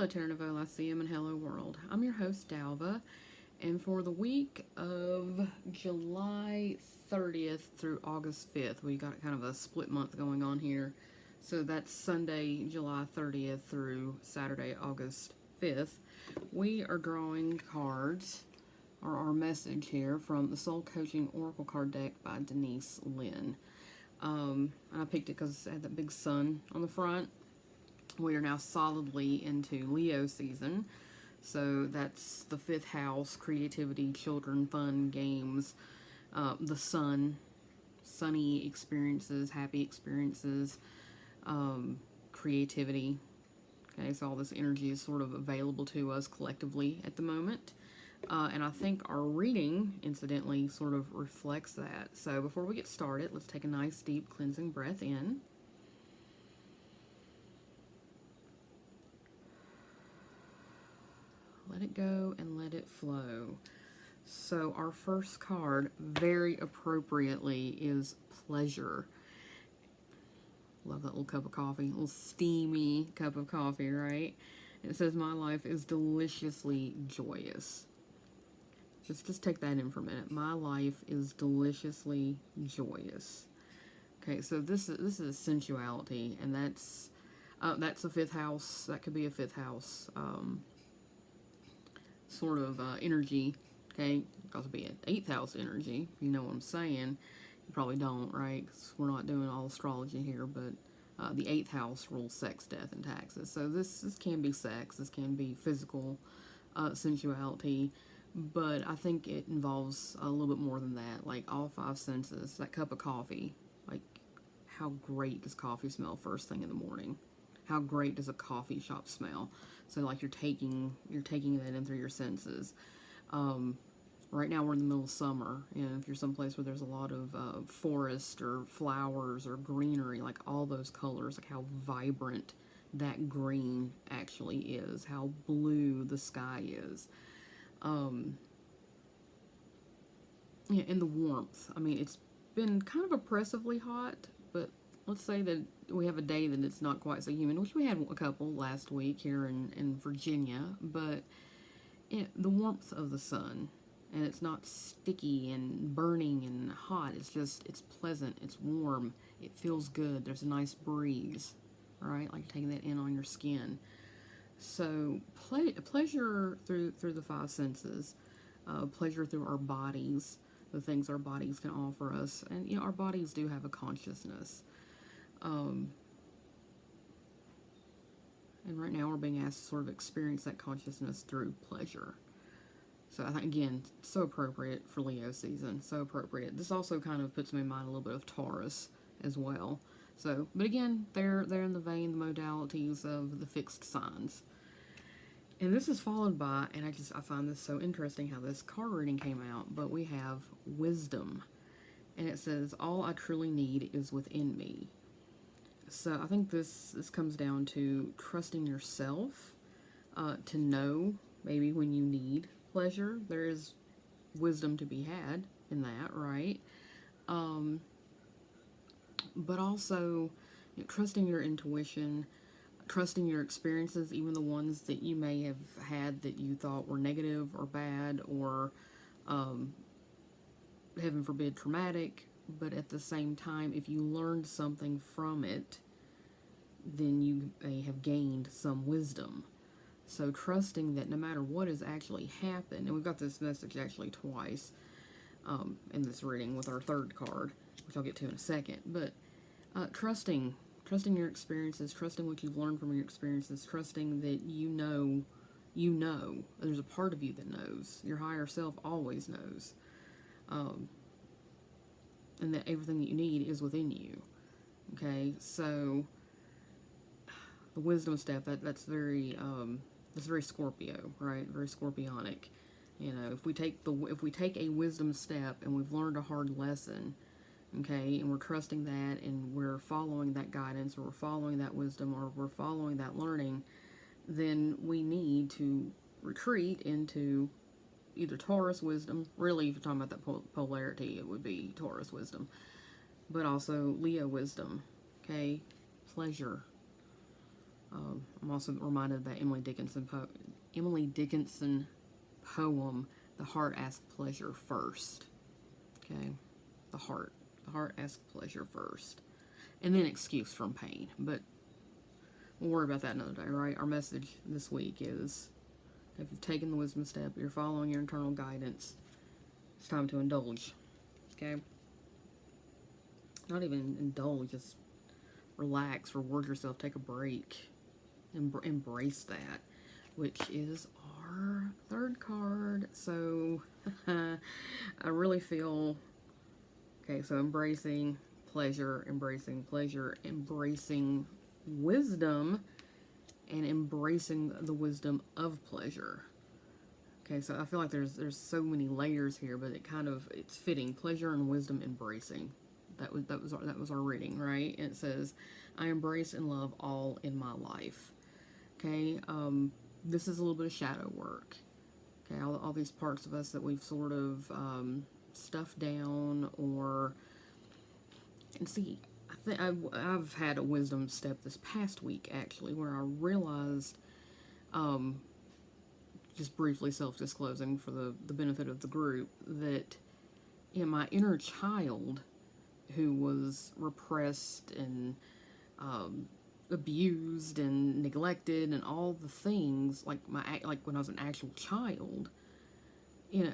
Hello, Terra Novo Lyceum and hello, world. I'm your host, Dalva, and for the week of July 30th through August 5th, we got kind of a split month going on here. So that's Sunday, July 30th through Saturday, August 5th. We are drawing cards, or our message here, from the Soul Coaching Oracle Card Deck by Denise Lynn. And I picked it because it had that big sun on the front. We are now solidly into Leo season, so that's the 5th house: creativity, children, fun, games, the sun, sunny experiences, happy experiences, creativity. Okay, so all this energy is sort of available to us collectively at the moment. And I think our reading, incidentally, sort of reflects that. So before we get started, let's take a nice deep cleansing breath in. Let it go and let it flow. So our first card, very appropriately, is pleasure. Love that little cup of coffee, a little steamy cup of coffee, right? It says, my life is deliciously joyous. Just take that in for a minute. My life is deliciously joyous. Okay, so this is sensuality, and that's a 5th house. That could be a 5th house sort of energy. Okay, it could also be an 8th house energy. You know what I'm saying? You probably don't, right? Because we're not doing all astrology here, but the 8th house rules sex, death, and taxes. So this can be sex. This can be physical sensuality. But I think it involves a little bit more than that, like all 5 senses. That cup of coffee, like how great does coffee smell first thing in the morning? How great does a coffee shop smell? So like you're taking that in through your senses. Right now we're in the middle of summer, and if you're someplace where there's a lot of forest or flowers or greenery, like all those colors, like how vibrant that green actually is, how blue the sky is. Yeah, and the warmth. I mean, it's been kind of oppressively hot, but let's say that we have a day that it's not quite so humid, which we had a couple last week here in Virginia, but the warmth of the sun, and it's not sticky and burning and hot. It's pleasant, it's warm, it feels good, there's a nice breeze, right? Like taking that in on your skin. So pleasure through the 5 senses, pleasure through our bodies, the things our bodies can offer us, and our bodies do have a consciousness. And right now we're being asked to sort of experience that consciousness through pleasure. So I think, again, so appropriate for Leo season, so appropriate. This also kind of puts me in mind a little bit of Taurus as well. So, but again, they're in the vein, the modalities of the fixed signs. And this is followed by, and I find this so interesting how this card reading came out, but we have wisdom. And it says, all I truly need is within me. So I think this comes down to trusting yourself to know maybe when you need pleasure. There is wisdom to be had in that, right? But also trusting your intuition, trusting your experiences, even the ones that you may have had that you thought were negative or bad or, heaven forbid, traumatic. But at the same time, if you learned something from it, then you may have gained some wisdom. So trusting that no matter what has actually happened, and we've got this message actually twice in this reading with our 3rd card, which I'll get to in a second, but trusting your experiences, trusting what you've learned from your experiences, trusting that you know, there's a part of you that knows. Your higher self always knows. And that everything that you need is within you. Okay, so the wisdom step, that's very Scorpio, right? Very Scorpionic. If we take a wisdom step and we've learned a hard lesson, okay, and we're trusting that, and we're following that guidance, or we're following that wisdom, or we're following that learning, then we need to retreat into either Taurus wisdom. Really, if you're talking about that polarity, it would be Taurus wisdom, but also Leo wisdom. Okay, pleasure. I'm also reminded of that Emily Dickinson poem, "The heart asks pleasure first." Okay, the heart. The heart asks pleasure first, and then excuse from pain. But we'll worry about that another day, right? Our message this week is, if you've taken the wisdom step, you're following your internal guidance, it's time to indulge. Okay? Not even indulge, just relax, reward yourself, take a break, embrace that, which is our third card. So I really feel, okay, so embracing pleasure, embracing wisdom, and embracing the wisdom of pleasure. Okay, so I feel like there's so many layers here, but it's fitting. Pleasure and wisdom embracing. That was our reading, right? And it says, "I embrace and love all in my life." Okay, this is a little bit of shadow work. Okay, all these parts of us that we've sort of stuffed down, and see, I think I've had a wisdom step this past week actually, where I realized, just briefly self-disclosing for the benefit of the group, that my inner child, who was repressed and abused and neglected and all the things, like when I was an actual child,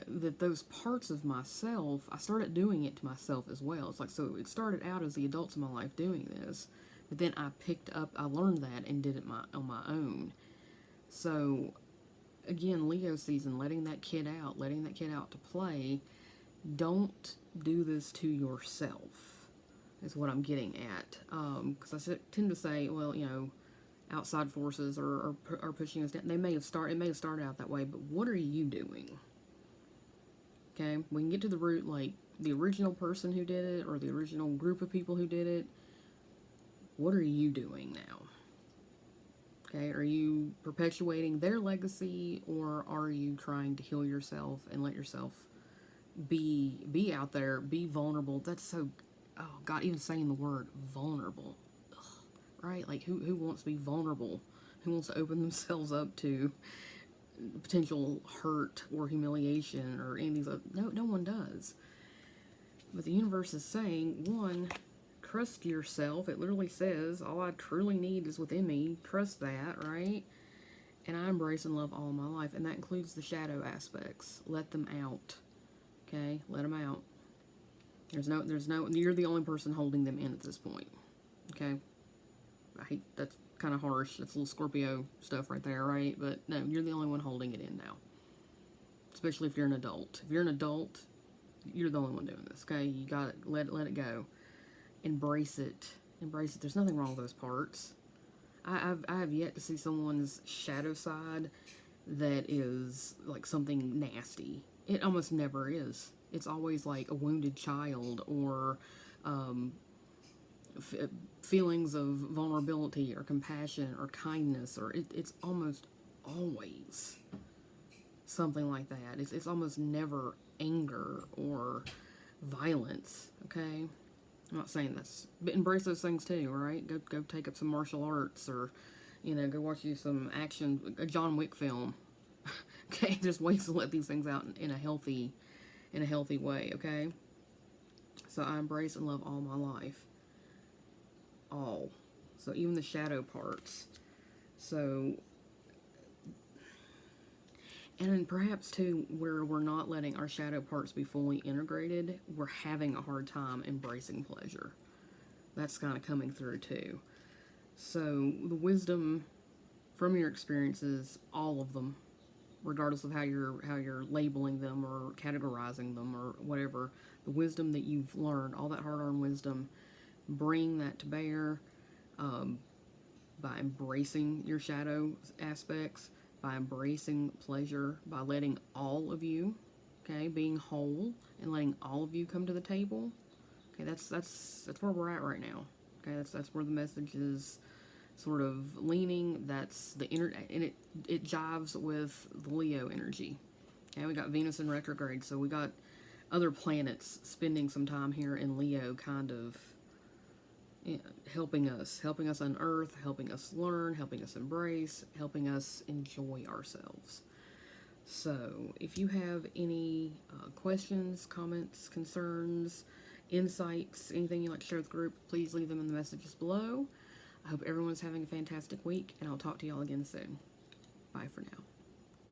that those parts of myself, I started doing it to myself as well. It's like, so it started out as the adults in my life doing this, but then I learned that and did it on my own. So again, Leo season, letting that kid out to play. Don't do this to yourself, is what I'm getting at. Because I tend to say, well, outside forces are pushing us down. It may have started out that way, but what are you doing? Okay, we can get to the root, like the original person who did it, or the original group of people who did it. What are you doing now? Okay, are you perpetuating their legacy, or are you trying to heal yourself and let yourself be out there, be vulnerable? That's so, oh God, even saying the word vulnerable, ugh, right? Like who wants to be vulnerable? Who wants to open themselves up to potential hurt or humiliation or any of these? No one does. But the universe is saying, one, trust yourself. It literally says, all I truly need is within me. Trust that, right? And I embrace and love all my life, and that includes the shadow aspects. Let them out. Okay, let them out. There's no. You're the only person holding them in at this point. Okay, I hate, that's kind of harsh. That's a little Scorpio stuff right there, right? But no, you're the only one holding it in now. Especially if you're an adult. If you're an adult, you're the only one doing this. Okay, you got to let it go. Embrace it. Embrace it. There's nothing wrong with those parts. I have yet to see someone's shadow side that is like something nasty. It almost never is. It's always like a wounded child, or feelings of vulnerability or compassion or kindness, or it's almost always something like that. It's almost never anger or violence. Okay, I'm not saying this, but embrace those things too. Right? Go take up some martial arts, or go watch you some action, a John Wick film. Okay, there's ways to let these things out in a healthy way. Okay, so I embrace and love all my life. All. So even the shadow parts. So, and then perhaps too, where we're not letting our shadow parts be fully integrated, we're having a hard time embracing pleasure. That's kind of coming through too. So the wisdom from your experiences, all of them, regardless of how you're labeling them or categorizing them or whatever, the wisdom that you've learned, all that hard-earned wisdom, bring that to bear, by embracing your shadow aspects, by embracing pleasure, by letting all of you, okay, being whole and letting all of you come to the table. Okay, that's where we're at right now. Okay, that's where the message is sort of leaning. That's the and it jives with the Leo energy. Okay, we got Venus in retrograde, so we got other planets spending some time here in Leo, kind of, helping us unearth, helping us learn, helping us embrace, helping us enjoy ourselves. So, if you have any questions, comments, concerns, insights, anything you'd like to share with the group, please leave them in the messages below. I hope everyone's having a fantastic week, and I'll talk to y'all again soon. Bye for now.